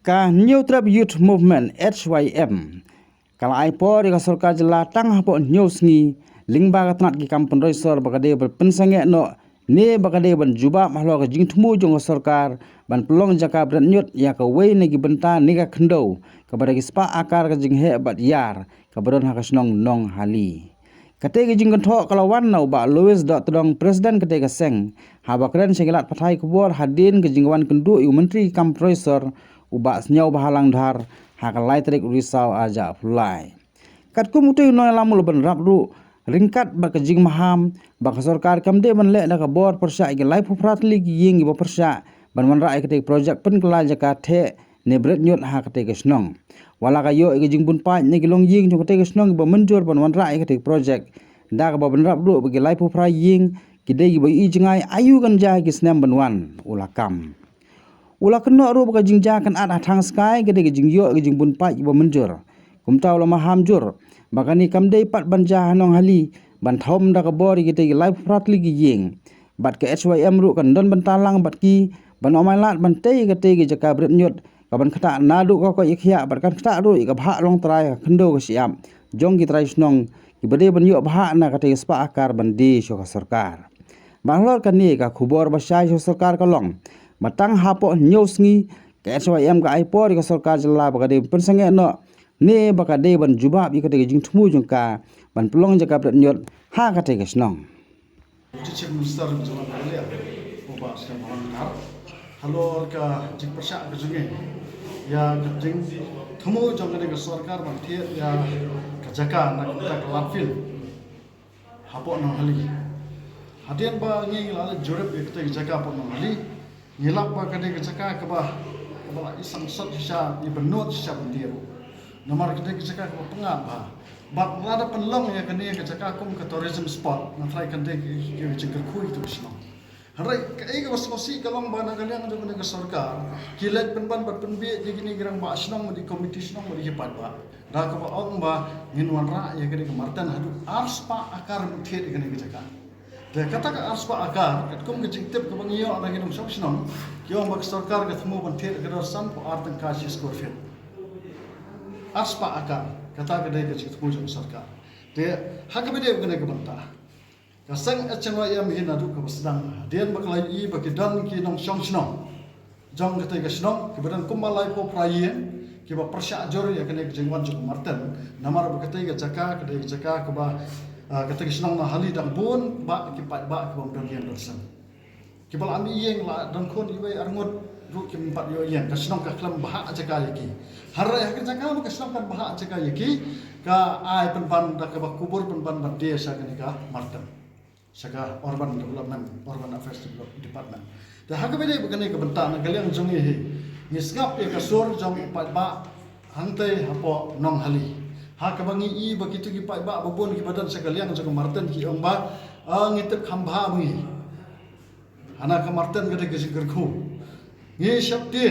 Ka New Trap Youth Movement HYM kala aipo di sarkar jela tang hapo news ngi lingba katnat ki kampun roisor bakade berpensange no ne bakade ban juba mahlo ka jing thmu jong sarkar ban pelong jaka bran nyot ya ka wei ne gi benta ne ka khndo ka baragi spa akar ka jing he bat yar ka baron ha ka snong nong hali kate gi jing tho kala wan nau ba Louis dot tong president kate ka seng ha bakran sengilat pathai kubor hadin ke jingwan kendu yu menteri kampun roisor ubak senyau bahalang dhar hakalai terik risau aja fulai kat ku mutu no lamul ban rabru ringkat ba kajing maham ba sarkar kamde ban le da ka bor persya ge lai phupratli gi ying ba persya ban man rai kate project pen kala jaka the ne bret nyot ha kate ke snong wala ka yo ge jing bun pa ne gi long ying jo kate ke snong ba menjor ban man rai kate project da ka ba ban rabru ba ge lai phupra ying kide gi ba i jingai ayu kan ja gi snem ban wan ulakam ula kena ru baka jingja kan ada thang sky gede ge jingyo ge jingbun pa iba menjur kumtaw lama hamjur baka ni kamdei pat banja hanong hali ban thom da ka bori gede ge live pratli gi yeng bat ke HYM ru kan don bentalang bat ki ban omai lat ban tei ge jaka bret nyot ka ban khata nadu ko ikhya bat kan khata ru ka bha long trai khndo ge siam jong gi trai snong ki bede ban yo bha na ka te spa akar ban di sho ka sarkar banglor kan ni ka khubor ba sai sho sarkar ka long matang hapo news ngi ke SYM ka aipo ri ka sarkar jela bakade pensange no ne bakade ban juba bi kate jing thmu jong ka ban pelong jaka pret nyot ha kate ke snong Chief Minister Jalan Malaysia Oba Syam Hankar halor ka jing persya ka junge ya jing thmu jong ka sarkar ban thie ya ka jaka na ka landfill hapo no hali hadian ba ngi la jorep ka jaka hapo no hali nilap ba kade ke caka ke bah isang sat sya ni benut sya bendir nomor kade ke caka ke pengap ba bab lada penlong ya kane ke caka kum ke tourism spot na try kade ke jengker kui tu bisno harai kai ke wasmosi kalong ba na kalian adu ke sarkar kilat penban bat penbi di gini gerang ba snong di komiti snong di hepat ba da ke ba ong ba nginwan ra ya kade ke martan hadu arspa akar muthe di kane ke caka dan kata ke arspa akar kat kum ke jingtip ke bangiyo ada ginum sok snong kyo bak sarkar ke thmu ban the ke sam po artan ka shi square feet arspa akar kata ke dai ke thmu jong sarkar de hak bede ke ne ke banta ka sang achanwa yam hin adu ke basdang den bak lai i bak dan ki nong song snong jong ke ke snong ke badan kumalai po prayen ke ba persya jor ya ke ne ke jingwan jong marten namar bak ke jaka ke jaka ke ba kata kisnong na hali dang bun ba ki pat ba ki bom don yen dosan ki bal ami yeng la don kon iwe arngot ru ki pat yo yen kisnong ka klam ba jaka yaki har ya ka jaka ma kisnong kan ba jaka yaki ka ai penban da ka ba kubur penban ba desa ka ni ka marten saka urban development urban affairs department da ha ka bede ba ne ka benta na galiang jong ye ni skap ye ka sur jong pat ba hangte hapo nong hali ha ka bangi i begitu ki pai ba babon ki badan sekalian jong marten ki ong ba ngitep khamba mi ana ka marten gede ke sigerku ngi syapti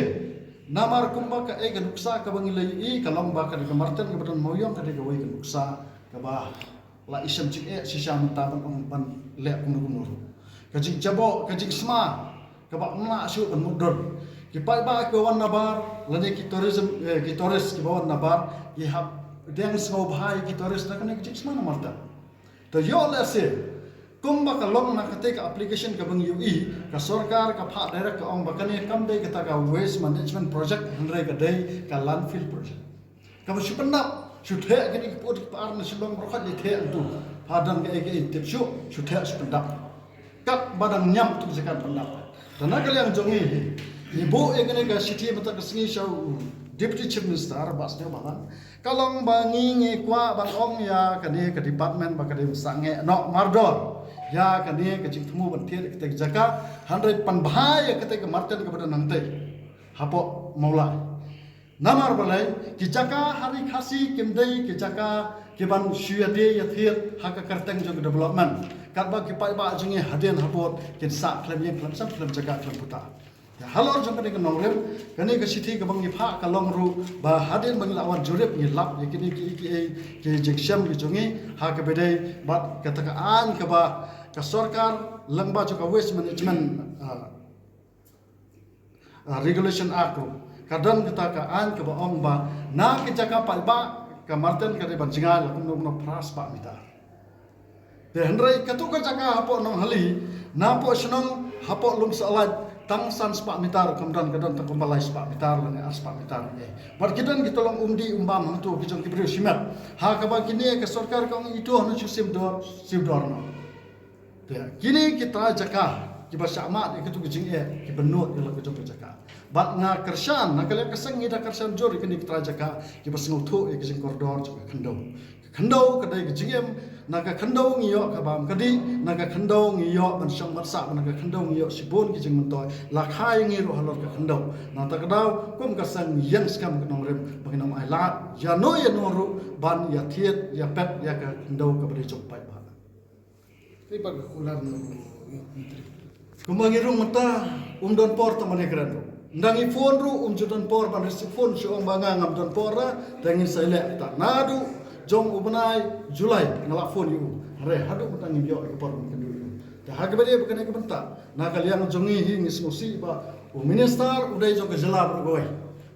namar kumba ka e nuksa ka bangi lai i ka lomba ka de marten ki badan moyong ka de wei ka nuksa ka ba la isam cik e sisa mentaban ong ban le kum ka jik jabo ka jik sma ka ba na syu ban mudon ki pai ba ki wan nabar lane ki tourism ki tourist ki wan nabar ki hab deng smau bhai ki tourist na kane ki smana marta to yo le se kumba ka long na kate ka application ka bang ui ka sarkar ka pha direct ka ong bakane kam dei ka ka waste management project hanre ka dei ka landfill project ka ba shupanda shuthe ka ni pot par na shibang ro khat le the antu padam ke tip shu shuthe shupanda kap badang nyam tu zakat panda dana kali yang jongi ni bo e ka city mata ka singi shau Deputy Chief Minister Basnya Balan kalong bangi nge kwa bang ong ya kani ke department ba kani sange no mardor ya kani ke jingthmu ban the ke jaka 100 pan bhai ke te marten ke badan nangte hapo maula namar balai ki jaka hari khasi kimdei ki jaka ki ban syuade ya thiet hak karteng jong development kat ba ki pai ba jinge haden hapot kin sa klem ye klem sam klem jaka klem puta halor jong kani ke nongrem kani ke sithi ke bangi pha ka longru ba haden bangi lawan jorep ni lap ye kini ki jeksam ki jongi ha ke bedai bat kata ka an ke ba ka sarkar langba jo ka waste management regulation act kadang kita ka an ke baong ba na ke jaka pa ba ka marten ka de ban jingal ku no pras pa mita de hendrai katu ka jaka hapo nong hali na po senong hapo lum salat tang san spa mitar kemudian kadang tang kembalai spa mitar lan as spa mitar ye bar kidan kitolong umdi umbam hantu kijong kibrio simat ha ka ba kini ke sarkar kong itu hanu sim dor no ya kini kita jaka kiba sama itu kijing ye kibenut ila kijong jaka bat nga kersan na kale keseng ida kersan jor kini kita jaka kiba sengutu ye kijing koridor jaka kendau kadai kijing naga kendau ngiyo kabam kadi naga kendau ngiyo ban syang matsa naga kendau ngiyo sibon kijing mentoy lakhai ngiro halor ka kendau na ta kadau kum kasang yang skam knong rem baginam ai la ya no ya noru ban ya thiet ya pet ya ka kendau ka bari jok pai ba ti ba kular no kumangirung mata don por ta mane kran ndangi phone ru judan por ban receive phone si ong banga ngam don por ra dangin saile ta nadu jong ubnai Julai ngalak phone yu re hadu petang yo ke por kendu dah hage bade bukan ke benta na kalian jongi hi ngismusi ba minister udai jong ke jela bergoi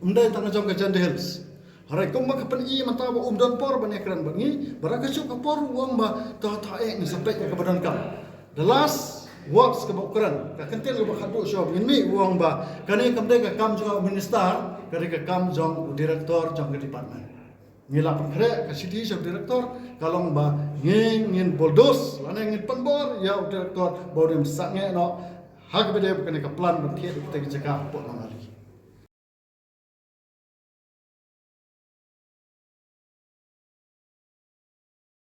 undai tang jong ke jandels hare kum ke pen i mata ba don por ban ekran bangi baraka chu ke por uang ba ta e ni sampai ke badan kam the last works ke bokuran ka kentel ba hadu so ini uang ba kane kam de ka kam jong minister kare ka kam jong direktor jong ke department ngila pengkre ke city sub director kalong ba ngin boldos lana ngin penbor ya direktor bodem sange no hak bede bukan ke plan bertiat kita ke jaka po nang